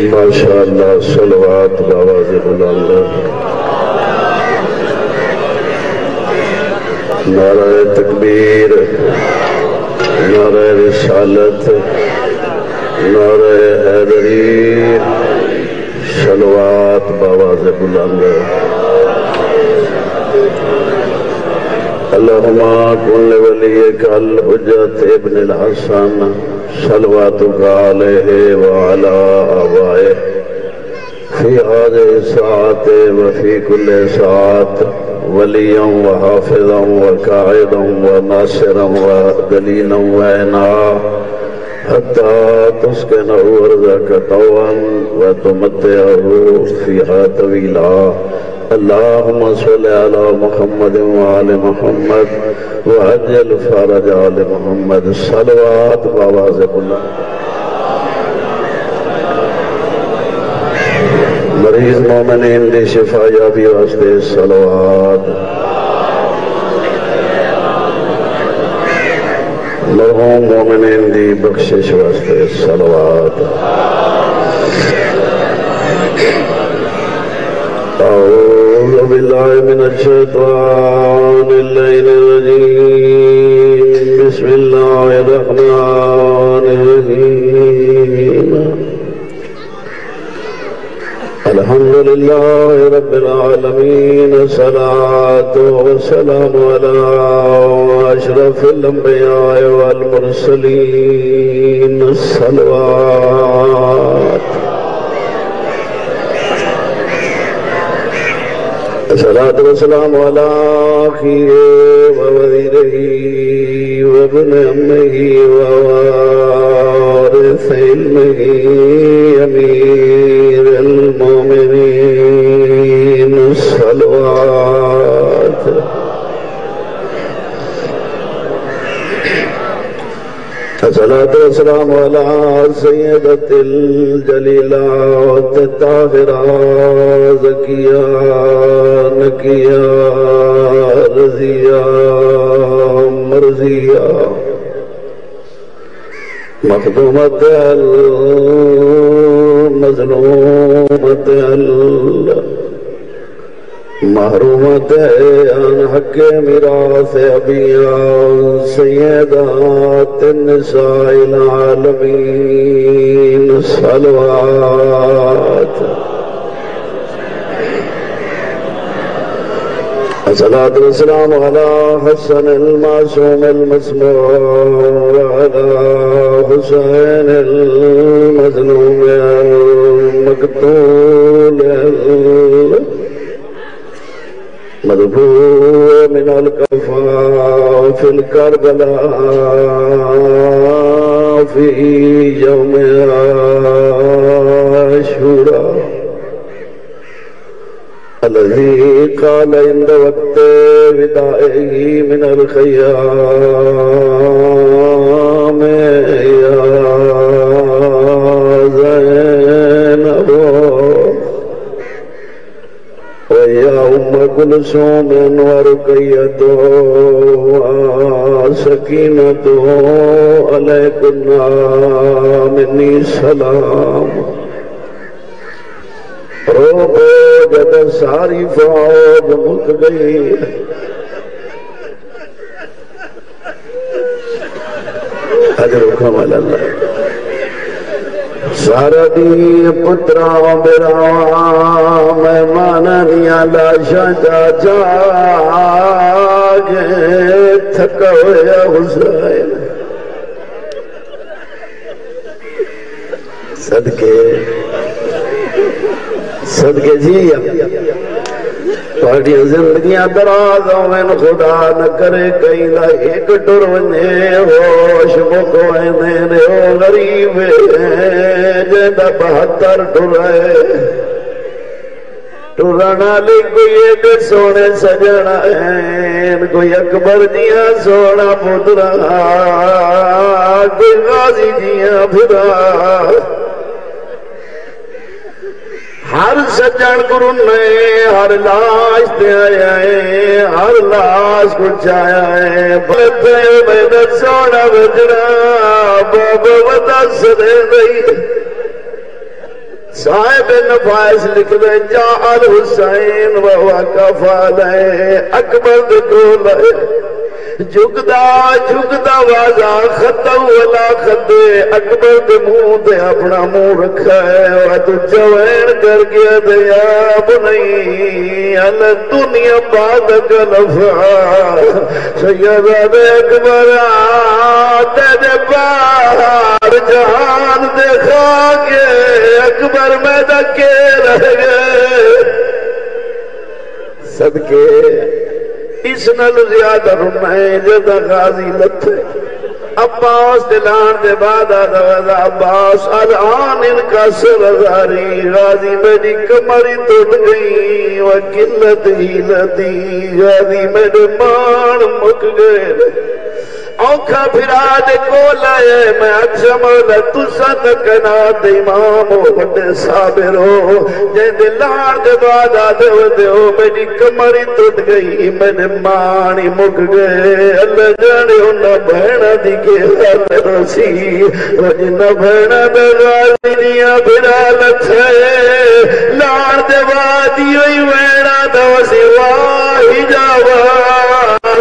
ماشاءاللہ صلوات باواز بلند نعرہ تکبیر نعرہ رسالت نعرہ حیدری صلوات باواز بلند اللہم کن ولیک الحجت ابن الحسن صلواتک علیہ وعلا آبائے فی هذه الساعة وفي كل ساعة وليا وحافظا وقاعدا وناصرا ودليلا وعنا حتى تسكنه أرضك طوعا وتمتعه فيها طويلا اللهم صل على محمد وعلى محمد وعجل فرج آل محمد صلوات باواز بلند مریض مومنین دی شفا یابی واسطے صلوات مرحوم مومنین دی بخشش واسطے صلوات اعوذ باللہ من الشیطان اللعین الرجیم بسم اللہ الرحمن الرحیم الحمدللہ رب العالمین الصلاة والسلام علی اشرف الانبیاء والمرسلین الصلوات الصلاة والسلام علی آخیر ووزیرہ وابن امہ ووارث علمہ امیر المؤمنین الصلوات الصلاة والسلام على سيدة الجليلات الطاهرة زكية نقية رضية مرضية مخدومة المظلومة محرومة عن حق میراث ابیہ سیدات النساء العالمین صلوات الصلاة والسلام على حسن المعصوم المسموع وعلى حسين المظلوم المقتول مدفوع من الكفا في الكربلاء في يوم عاشوراء الذي قال عند وقت ودائه من الخيام يا زينب ويا أم كلثوم ورقية وسكينة عليكن مني سلام روبو جب ساری فوج مک گئی حضرکم اللہ سارا دی پترا میرا مہمان نیا لاشا جا گے تھکا ہویا حسین صدقے جی پاڑی زندگیاں دراز ہوئن خدا نہ کرے کئی دا ایک ٹر ونے ہوش مکوئے میرے او غریب جیدہ 72 ٹرائے ٹرانا لے کوئی ایک سونے سجنا ہے کوئی اکبر جیاں سونا پترا کوئی غازی جیاں پھرا ہر سجن گرو نے ہر لاش دے آیا ہے ہر لاش کچھ آیا ہے بلتے میں سونا بجنا بابا ودا سدے نہیں صاحب نفائس لکھ دے جا الحسین ووقف علیہ اکبر دے کول جھکدا وازا خطا والا خدے اکبر دے منہ تے اپنا منہ رکھا ہے اور تو جوین کر گیا دیا بنائی ال دنیا بعد کلفا سید اکبر تیرے باہر جہان دیکھا کے اکبر میں دکے رہ گئے صدقے اس نل زیادہ رمائے جدہ غازی لتھے عباس دلان دے بعد آدھا عباس الان ان کا سر ازاری غازی میری کمری ٹوٹ گئی وقلت ہی لدی غازی میرے مان مک گئے اوکھا پھرا دے کو لائے میں اچھا مولا تسا تکنات امام ہو بڑے صابر ہو جہاں دے لان دے بعد آدھے ہو میری کمری ٹوٹ گئی میرے مانی مک گئے اللہ جانے ہونا بہنہ دی کے ساتھ رسی وجنہ بہنہ دے غازی نیا پھرا لچھے لان دے بعد ہوئی ویڑا دو سواہی جاوا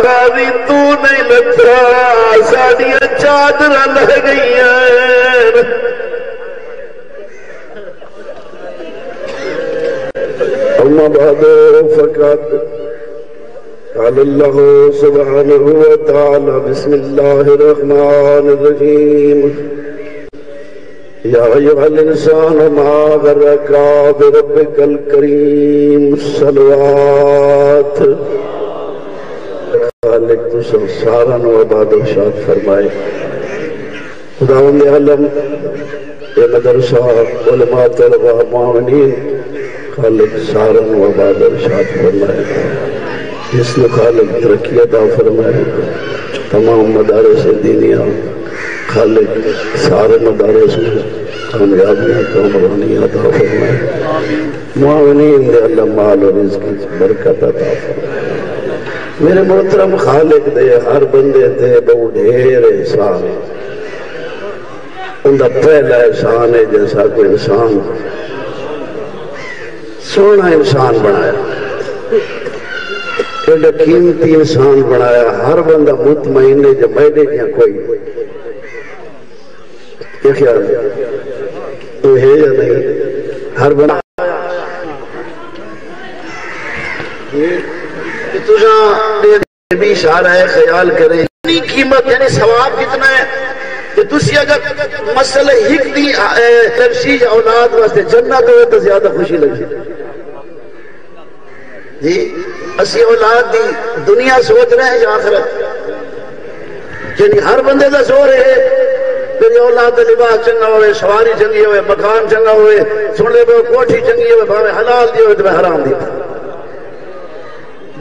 غازی تو نہیں لچھا ساڑیاں چادر لہ گئی ہیں اما بعد فقط قال اللہ سبحانہ وتعالی بسم اللہ الرحمن الرحیم یا ایوہ الانسان ما غرکا بربک الکریم صلوات خالق تو سارن و عباد و شاد فرمائے خداوند عالم اے مدرسہ علماء طلبہ معاونین خالق سارن و عباد و شاد فرمائے جس نے خالق ترقی عطا فرمائے تمام مدارس دینیاں خالق سارے مدارس میں کامیابیاں کامرانی عطا فرمائے معاونین دے اللہ مال و رزق برکت عطا فرمائے میرے محترم خالق دے ہر بندے دے بہو ڈھیر احسان ہے اندھا پہلا احسان ہے جیسا کوئی انسان سونا انسان بنایا ایڈا قیمتی انسان بنایا ہر بندہ مطمئن ہے جب بیٹھے کیا کوئی کیا خیال ہے تو ہے یا نہیں ہر بندہ تجھا بھی اشارہ ہے خیال کرے اتنی قیمت یعنی ثواب کتنا ہے کہ تسی اگر مسئلہ ہک دی ترشیح اولاد واسطے جنت ہوئے تو زیادہ خوشی لگی جی اسی اولاد دی دنیا سوچ رہے ہیں یا آخرت یعنی ہر بندے دا سو رہے میری اولاد دا لباس چنگا ہوئے سواری چنگی ہوئے مکان چنگا ہوئے سن لے بے کوٹھی چنگی ہوئے بھاوے حلال دی ہوئے تو میں حرام دی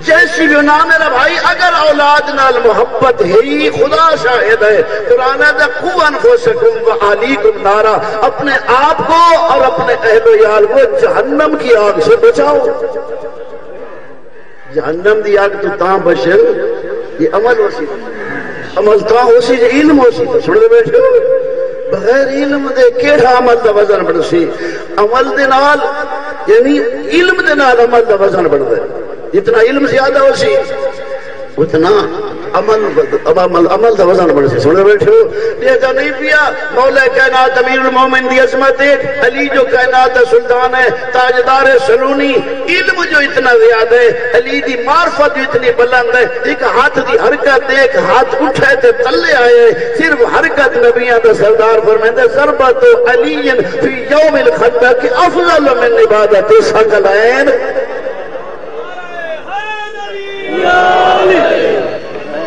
جیسی بھی نام میرا بھائی اگر اولاد نال محبت ہی خدا شاہد ہے قرآن ہے قُوْ أَنفُسَكُمْ وَأَهْلِيكُمْ نَارًا اپنے آپ کو اور اپنے اہل و عیال کو جہنم کی آگ سے بچاؤ جہنم دی آگ تو تاں بشر یہ عمل ہو سی عمل تاں ہو سی جو علم ہو سی سن دے بیٹھے بغیر علم دے کیڑا عمل دا وزن بڑھ سی عمل دے نال یعنی علم دے نال عمل دا وزن بڑھ دے جتنا علم زیادہ ہو سی اتنا عمل دا وزن بڑھ سی سنے بیٹھے ہو دیکھا نہیں پیا مولا کائنات امیر المومن دی عظمت ہے علی جو کائنات سلطان ہے تاجدار سلونی علم جو اتنا زیادہ ہے علی دی معرفت جو اتنی بلند ہے ایک ہاتھ دی حرکت ایک ہاتھ اٹھے تے تلے آئے صرف حرکت نبیان دا سردار فرمائے ضربت علی فی یوم الخندق افضل من عبادت ثقلین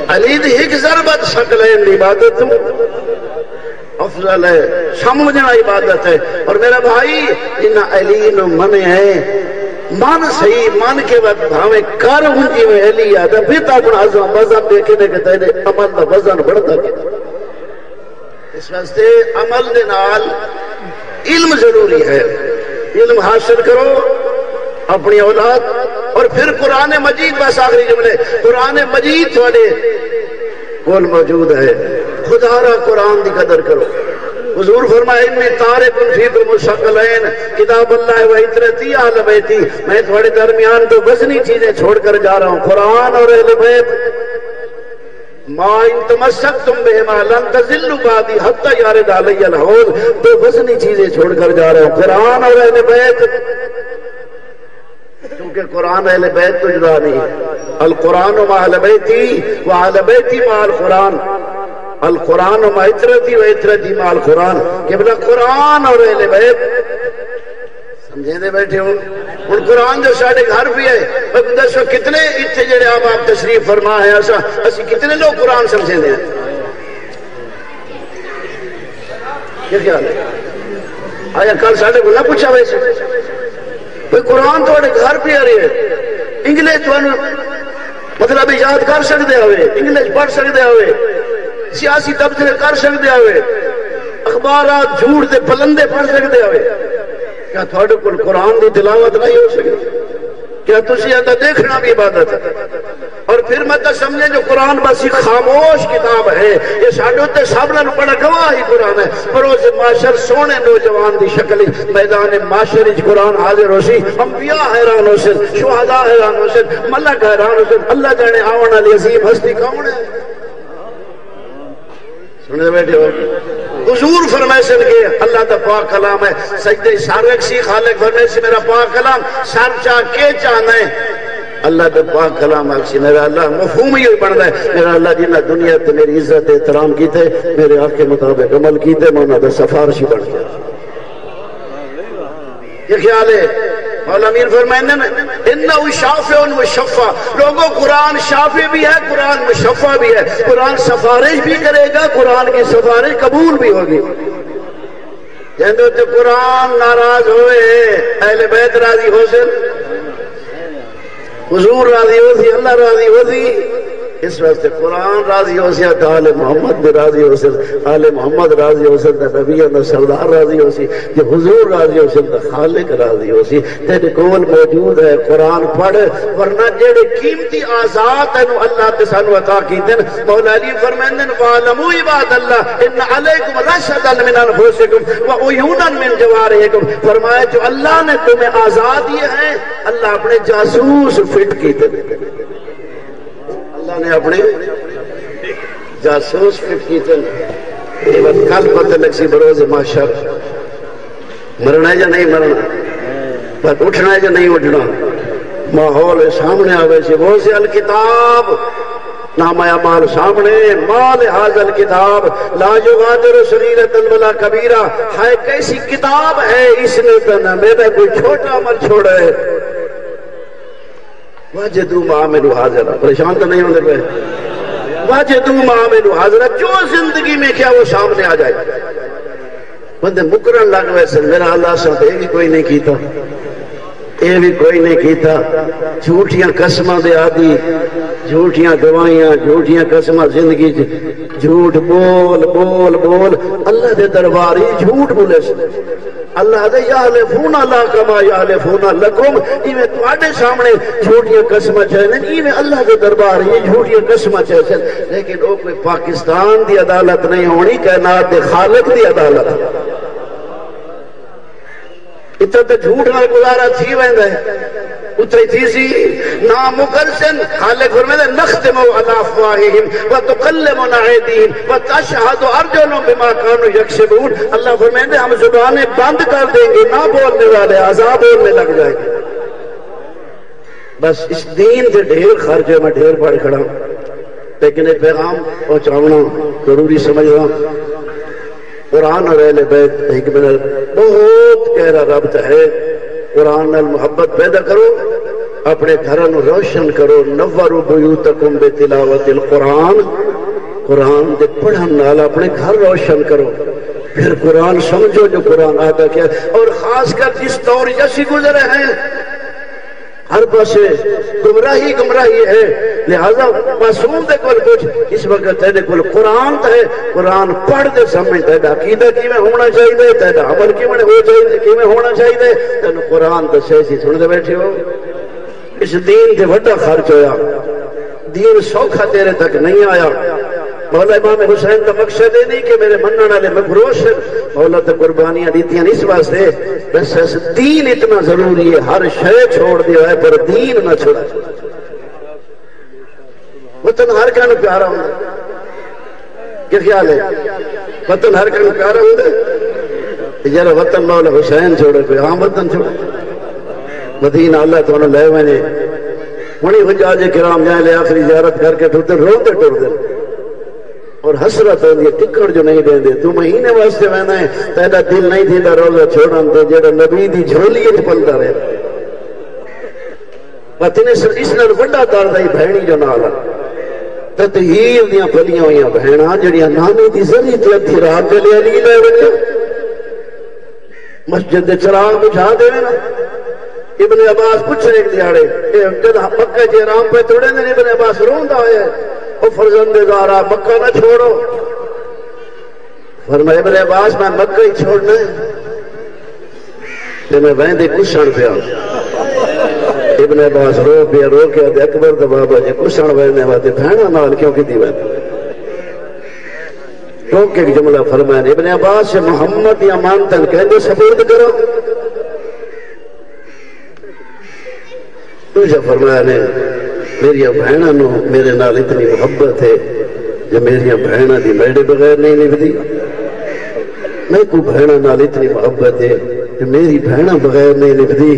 علی دی ایک ضربت ثقلین عبادت افضل ہے سمجھنا عبادت ہے اور میرا بھائی ان علی نو من ہے من صحیح من کے وقت بھاویں کر ہنجی میں علی آتا پھر تا اپنا عظم وزن دیکھنے کے تیرے عمل دا وزن بڑھتا گیا اس واسطے عمل دے نال علم ضروری ہے علم حاصل کرو اپنی اولاد اور پھر قرآن مجید بس آخری جملے قرآن مجید تھوڑے کول موجود ہے خدا را قرآن دی قدر کرو حضور فرمائے انی تارک فیکم الثقلین کتاب اللہ و عترتی اہل بیتی، میں تھوڑے درمیان دو وزنی چیزیں چھوڑ کر جا رہا ہوں، قرآن اور اہل بیت۔ ما ان تمسکتم بہما لن تضلوا بعدی حتی یارد علی الحوض، دو وزنی چیزیں چھوڑ کر جا رہا ہوں، قرآن اور اہل بیت۔ کیونکہ قرآن اہل بیت تو جدا نہیں ہے، القرآن مع اہل بیتی و اہل بیتی مع القرآن، القرآن مع عترتی و عترتی مع القرآن، کہ بلا قرآن اور اہل بیت سمجھیں دے بیٹھے ہو۔ اور قرآن جو ساڑھے گھر بھی ہے، دسو کتنے اتھے جڑے آپ تشریف فرما ہے ایسا اسی کتنے لوگ قرآن سمجھیں دے ہیں؟ کیا خیال ہے؟ آیا کل ساڑھے کو نہ پوچھا ویسے بھئی قرآن تو گھر پہ آ رہی ہے، انگلش مطلب یاد کر سکتے ہوئے، انگلش پڑھ سکتے ہوئے، سیاسی تبصرے کر سکتے ہوئے، اخبارات جھوٹ دے پلندے پڑھ سکتے ہوئے، کیا تھوڑے کو قرآن دی تلاوت نہیں ہو سکتی؟ کیا تسی آتا دیکھنا بھی عبادت ہے؟ اور پھر مت سمجھے جو قرآن بس ایک خاموش کتاب ہے، یہ ساڑھے تے سب نے بڑا گواہی قرآن ہے، بروز معاشر سونے نوجوان دی شکل میدان معاشر اچ قرآن حاضر ہو سی، انبیاء حیران ہو سن، شہداء حیران ہو سن، ملک حیران ہو سن، اللہ جانے آون والی عظیم ہستی کون ہے؟ سنے بیٹھے ہو؟ حضور فرمائے کہ اللہ تا پاک کلام ہے، سجدے سر رکھسی خالق فرمائے سے میرا پاک کلام سر چاہ کے چاہنا ہے، اللہ تا پاک کلام آکسی میرا اللہ مفہوم ہی بڑھتا ہے، میرا اللہ جنہ دنیا تے میری عزت احترام کیتے، میرے آنکھ کے مطابق عمل کیتے، میں انہوں دا سفارشی بڑھ گیا۔ یہ خیال ہے مولا امیر فرمائیں نا انہو شافع و شفع، لوگوں قرآن شافع بھی ہے، قرآن مشفع بھی ہے، قرآن سفارش بھی کرے گا، قرآن کی سفارش قبول بھی ہوگی۔ جہاں تو قرآن ناراض ہوئے اہل بیت راضی ہو سن، حضور راضی ہو سی، اللہ راضی ہو سی، اس واسطے قرآن راضی ہو سی تو آل محمد بھی راضی ہو سی، آل محمد راضی ہو سی تو نبیان دا سردار راضی ہو سی، جب حضور راضی ہو سی تو خالق راضی ہو سی۔ تیرے کول موجود ہے قرآن پڑھ، ورنہ جڑے قیمتی آزاد ہیں اللہ تے سانو عطا کیتے ہیں۔ مولا علی فرمائندے وَعَلَمُوا عِبَادَ اللَّهِ إِنَّ عَلَيْكُمْ رَشَدًا مِنْ أَنفُسِكُمْ وَعُيُونًا مِنْ جَوَارِحِكُمْ، فرمایا جو اللہ نے تمہیں آزاد دیے ہیں، اللہ اپنے جاسوس فٹ کیتے ہیں، اللہ نے اپنے جاسوس فٹ کیتے ہیں۔ یہ بات کل پتہ لگ سی بروز معاشر مرنا ہے یا نہیں مرنا، بات اٹھنا ہے یا نہیں اٹھنا، ماحول سامنے آوے سے وہ سے الکتاب نامہ اعمال سامنے، مال حاضر کتاب لا یغادر صغیرۃ ولا کبیرہ، ہے کیسی کتاب ہے اس نے تو نہ میرا کوئی چھوٹا عمل چھوڑا ہے۔ واجدوا ما عملوا حاضرا، پریشان تو نہیں ہونے پہ، واجدوا ما عملوا حاضرا، جو زندگی میں کیا وہ سامنے آ جائے۔ بندے مکرن لگ ویسے میرا اللہ ساتھ یہ بھی کوئی نہیں کیتا، یہ بھی کوئی نہیں کیتا، جھوٹیاں قسماں دے آدھی، جھوٹیاں گواہیاں، جھوٹیاں قسماں زندگی جھوٹ بول بول بول، اللہ دے دربار ہی جھوٹ بولے سے اللہ دے یحلفون لا کما یحلفون لکم، ایویں تواڈے سامنے جھوٹیاں قسماں چاہنے، ایویں اللہ دے دربار ہی جھوٹیاں قسماں چاہنے، لیکن وہ کوئی پاکستان دی عدالت نہیں ہونی، کائنات دے خالق دی عدالت۔ اتنا تو جھوٹ نہ گزارا تھی ویندا ہے، اتری تھی سی نامکرسن خالق فرمائے نختم علی افواہہم وتکلمنا ایدیہم وتشہد ارجلہم بما کانوا یکسبون، اللہ فرمائے ہم زبانیں بند کر دیں گے، نہ بولنے والے عذاب بولنے لگ جائیں گے۔ بس اس دین سے ڈھیر خرچے میں ڈھیر پڑھ کھڑا، لیکن ایک پیغام پہنچانا ضروری سمجھ رہا ہوں۔ قرآن اور اہل بیت ایک بہت گہرا ربط ہے، قرآن نال محبت پیدا کرو، اپنے گھروں روشن کرو، نوروا بیوتکم بتلاوت القرآن، قرآن دے پڑھن نال اپنے گھر روشن کرو، پھر قرآن سمجھو جو قرآن آتا کیا، اور خاص کر جس دور جیسی گزرے ہیں ہر پاسے گمراہی گمراہی ہے، لہذا معصوم دے کول کچھ اس وقت تیرے کول قرآن ہے، قرآن پڑھ دے سمجھ تیرا عقیدہ کیویں ہونا چاہیے، تیرا عمل کیویں ہونا چاہیے، تین قرآن دسے سی سن دے بیٹھے ہو۔ اس دین تے بڑا خرچ ہویا، دین سوکھا تیرے تک نہیں آیا، مولا امام حسین کا مقصد ہے نہیں کہ میرے منن والے مغروش مولا تو قربانیاں دیتیاں اس واسطے بس دین اتنا ضروری ہے ہر شے چھوڑ دیا ہے پر دین نہ چھوڑا وطن ہر کن پیارا ہوں کیا خیال ہے وطن ہر کن پیارا ہوں یار وطن مولا حسین چھوڑے کوئی عام وطن چھوڑے مدینہ اللہ تو انہوں لے وینے ہونی حجاج کرام جائیں لے آخری زیارت کر کے ٹھوتے روتے ٹوڑ دے اور حسرت ہوندی ہے ٹکڑ جو نہیں دیں دے تو مہینے واسطے وینا ہے تیرا دل نہیں دیتا روزہ چھوڑن دے جیڑا نبی دی جھولی اچ پلتا رہے پتہ اس نال بڑا درد ہے بہنی جو نال تطہیر دیاں پلیاں ہوئیاں بہناں جڑیاں نانے دی زری تے ادھی رات دے لے علی لے ونے مسجد دے چراغ بجھا دے نا ابن عباس پوچھے ایک دیاڑے جد مکہ جی رام پہ توڑے نے ابن عباس روندا ہویا او فرزندگارا مکہ نہ چھوڑو فرمایا ابن عباس میں مکہ ہی چھوڑنا ہے کہ میں ویندے کشن پہ ابن عباس رو پیا رو کے آدھے اکبر دا بابا جی کشن ویندے واتے بھینا نال کیوں کی دی ویندے ٹوک کے جملہ فرمایا ابن عباس سے محمد یا مانتن کہندے سپورد کرو تجھے فرمایا نے میری بہنہ نو میرے نال اتنی محبت ہے جو میری بہنہ دی میڈے بغیر نہیں نبدی میں کو بہنہ نال اتنی محبت ہے جو میری بہنہ بغیر نہیں نبدی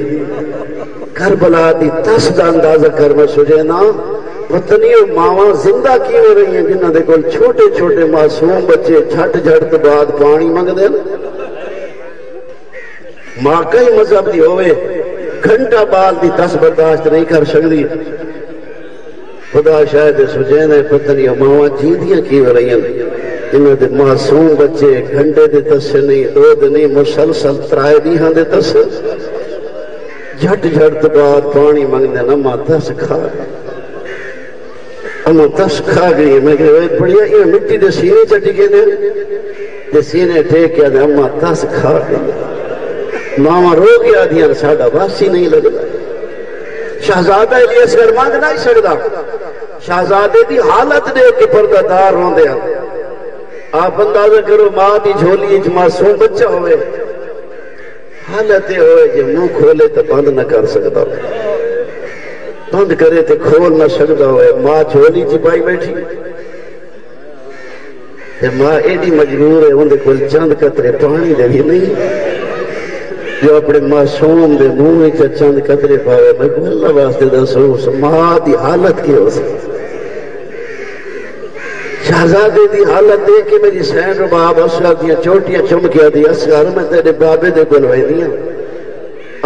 کربلا دی تس دا اندازہ کر میں سجے نا پتنی ماواں زندہ کی ہو رہی ہیں جنہاں دے کول چھوٹے چھوٹے معصوم بچے جھٹ جھٹ بعد پانی منگ دے ماں کئی مذہب دی ہوئے گھنٹہ بال دی تس برداشت نہیں کر سکتی خدا شاید سجین ہے پتنی ماواں جیندیاں کی ہو رہی ہیں انہوں دے معصوم بچے گھنٹے دے تس نہیں دو نہیں مسلسل ترائے دیہاں دے تس جھٹ جھٹ بعد پانی منگنے نما تس کھا گئی اما تس کھا گئی میں کہ بڑھیا یہ مٹی دے سینے چٹی کے دے سینے ٹیک کیا دے اما تس کھا گئی ماما رو گیا دیا ساڑا باسی نہیں لگتا شہزادہ علی اصغر مانگ نہیں سکتا شہزادے دی حالت دے کے پردہ دار ہوں دیا آپ اندازہ کرو ماں دی جھولی اچ معصوم بچہ ہوئے حالت ہوئے جو منہ کھولے تو بند نہ کر سکتا ہوئے بند کرے تو کھول نہ سکتا ہوئے ماں جھولی چپائی بیٹھی ماں ایڈی مجبور ہے ان دے کول چند قطرے پانی دے بھی نہیں جو اپنے معصوم دے منہ میں چند قطرے پاوے میں کو اللہ واسطے دسو ماں دی حالت کی ہو سکتی شہزادے دی حالت دے کے میری سین رباب اصغر دیاں چوٹیاں چمکیا دی اصغر میں تیرے بابے دے کو لوائی دیاں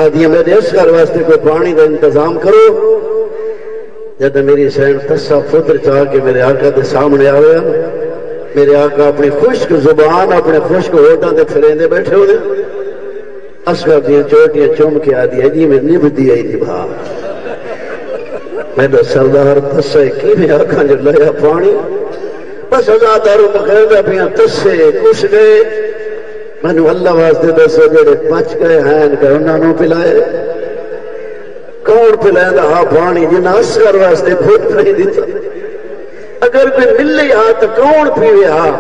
آدھیاں میرے اصغر واسطے کوئی پانی دا انتظام کرو جب میری سین تسا فطر چاہ کے میرے آقا دے سامنے آوے میرے آقا اپنی خشک زبان اپنے خشک ہوٹاں دے پھریندے بیٹھے ہوئے اصغر دیاں چوٹیاں چمکیا دی جی میں نب دی آئی دی بھا میں دا سردار تسا کی میں آقا جو لیا پانی بس ازادارو مخیردہ پیاں تسے کش گئے میں نے اللہ واسطے دسو جڑے پچ گئے ہیں کہ انہوں نے پلائے کون پلائے دا ہاں پانی جنہاں اصغر واسطے خود نہیں دیتا اگر کوئی مل لئی ہاں تو کون پیوے ہاں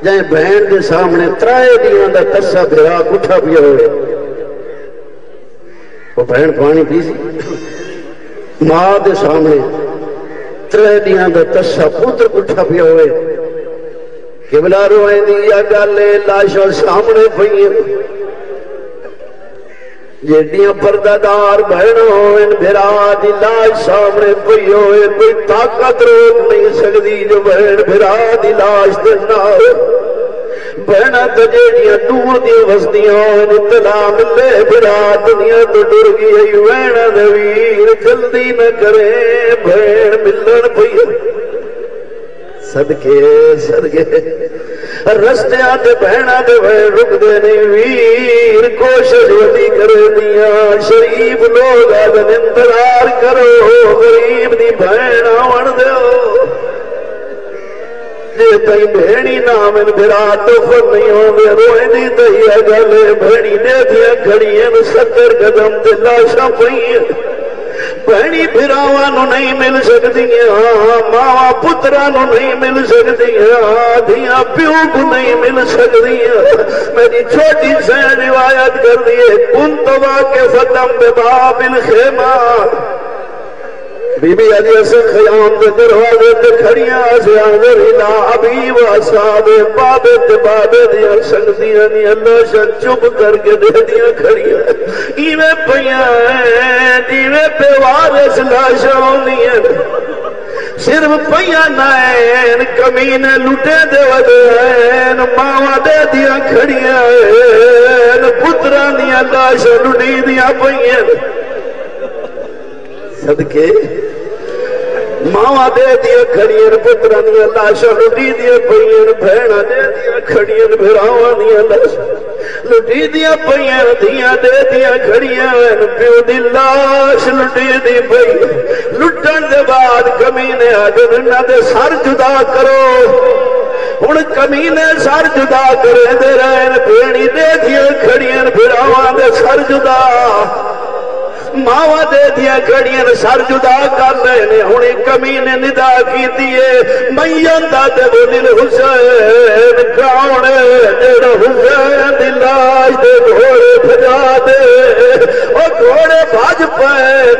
جائیں بہن دے سامنے ترائے دیاں دا تسا بھرا کٹھا پیا ہوئے وہ بہن پانی پی سی ماں دے سامنے ترائے دیاں دا تسا پتر کٹھا پیا ہوئے قبلہ روئے دیا گالے لاشوں سامنے پئیے جیڑیاں پردہ دار بہن ہوئے بھرا دی لاش سامنے پئی ہوئے کوئی طاقت روک نہیں سکتی جو بہن بھرا دی لاش دینا بہنہ تجیڑیاں دور دی وسطیاں ہوئے اطلاع ملے بھرا دنیا تو ڈر گئی بہنہ دویر جلدی نہ کرے بہن ملن پئی صدقے صدقے رستے آتے بہنا دے بہن رک دے نہیں ویر کوشش وڈی کرے دیا شریف لوگ آدن انتظار کرو غریب دی بہن آون دیو جے تئی بہنی نامن بھرا تو خود نہیں ہوں دے روئے دی تئی اگلے بہنی دے دیا کھڑی ہیں 70 قدم تے لاشاں پئی بہنی بھراواں نو نہیں مل سکدیاں، ماواں پتراں نو نہیں مل سکدیاں، دھیاں پیو کو نہیں مل سکدیاں۔ میری چھوٹی سے روایت کر دیے کنت واقفۃ بباب الخیمہ، بی بی علی حسن خیام کے دروازے تے کھڑیاں سے انظر الہ ابی و اصحاب بابے تے بابے دیاں سنگتیاں نی اللہ شاہ چپ کر کے دے دیاں کھڑیاں ایویں پیاں جیویں پہ وارث لاشاں ہوندیاں، صرف پیاں نائن کمینے لٹے دے ودین، ماواں دے دیاں کھڑیاں پتراں دیاں لاشاں لٹی دیاں پیاں، صدقے ماواں دے دیا کھڑیاں پتراں دیاں لاشاں لٹی دیاں پیاں، بہناں دے دیا کھڑیاں بھراواں دیاں لاشاں لٹی دیاں پیاں، دھیاں دے دیاں کھڑیاں پیو دی لاش لٹی دی پئی۔ لٹن دے بعد کمینے آدھے انہاں دے سر جدا کرو، ہن کمینے سر جدا کرے دے رہن، بھیڑی دے دیاں کھڑیاں بھراواں دے سر جدا، ماوا دے دیا کھڑیاں سر جدا کر لینے، ہنے کمینے ندا کی دیئے میندہ دے بولیل حسین کون جڑا حسین دی لاش دے گھوڑے بھجا دے، او گھوڑے بھج پائے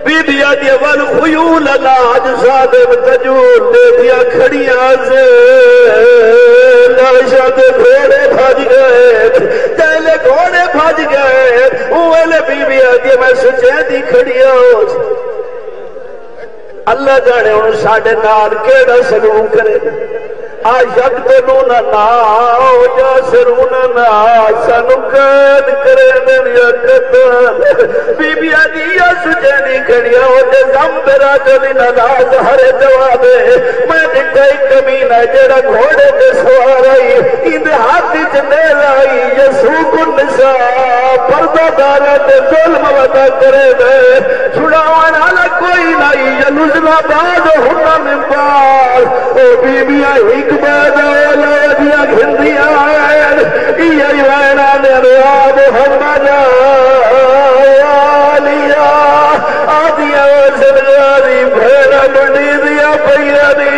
بی بی آدھی والخیول لاج صادم تجول دے دیا کھڑیاں سے لاشا دے گھوڑے بھج گئے، تیلے گھوڑے بھج گئے، اوہلے بی بی آدھی میں سچے دی کھڑیاں اللہ جانے ان ساڑھے نال کیڑا سلوک کرے، آشکتنون نا جاسروننا سنکت کرے دنیا قتل، بی بی آدھیا سجینی کھڑیا ہو جے زمبرا جلینا لاز ہر جوابے، میں دکھائی کمینہ جڑا گھوڑے دے سوارائی اندے ہاتھی چندے لائی یسوک النساء پردہ دارا دے ظلم ودا کرے دے، چھڑاوان حالا کوئی نہیں یا نزلہ باز ہونا من پاس، او بی بی آئی لیا گھندیاں یہ وینا نریا محمد آلیا آدیا سرگاری بھیڑا بڑی دیا پیا دی۔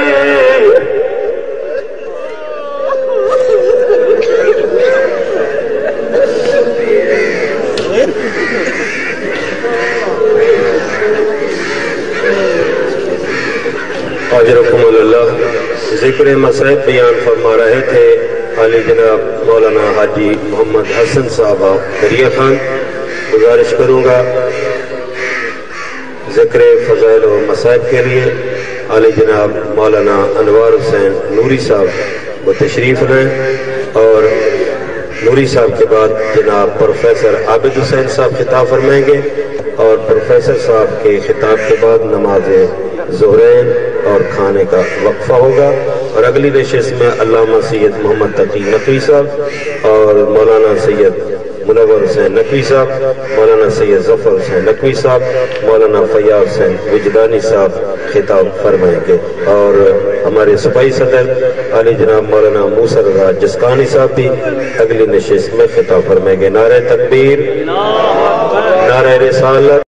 اجرکم اللہ۔ ذکر مسائب بیان فرما رہے تھے علی جناب مولانا حاجی محمد حسن صاحب دریا خان۔ گزارش کروں گا ذکر فضائل و مسائب کے لیے علی جناب مولانا انوار حسین نوری صاحب وہ تشریف لیں، اور نوری صاحب کے بعد جناب پروفیسر عابد حسین صاحب خطاب فرمائیں گے، اور پروفیسر صاحب کے خطاب کے بعد نماز ظہرین اور کھانے کا وقفہ ہوگا، اور اگلی نشست میں علامہ سید محمد تقی نقوی صاحب اور مولانا سید منور حسین نقوی صاحب، مولانا سید ظفر حسین نقوی صاحب، مولانا فیاض حسین وجدانی صاحب خطاب فرمائیں گے، اور ہمارے صوبائی صدر علی جناب مولانا موسیٰ رضا جسکانی صاحب بھی اگلی نشست میں خطاب فرمائیں گے۔ نعرہ تکبیر، نعرہ رسالت۔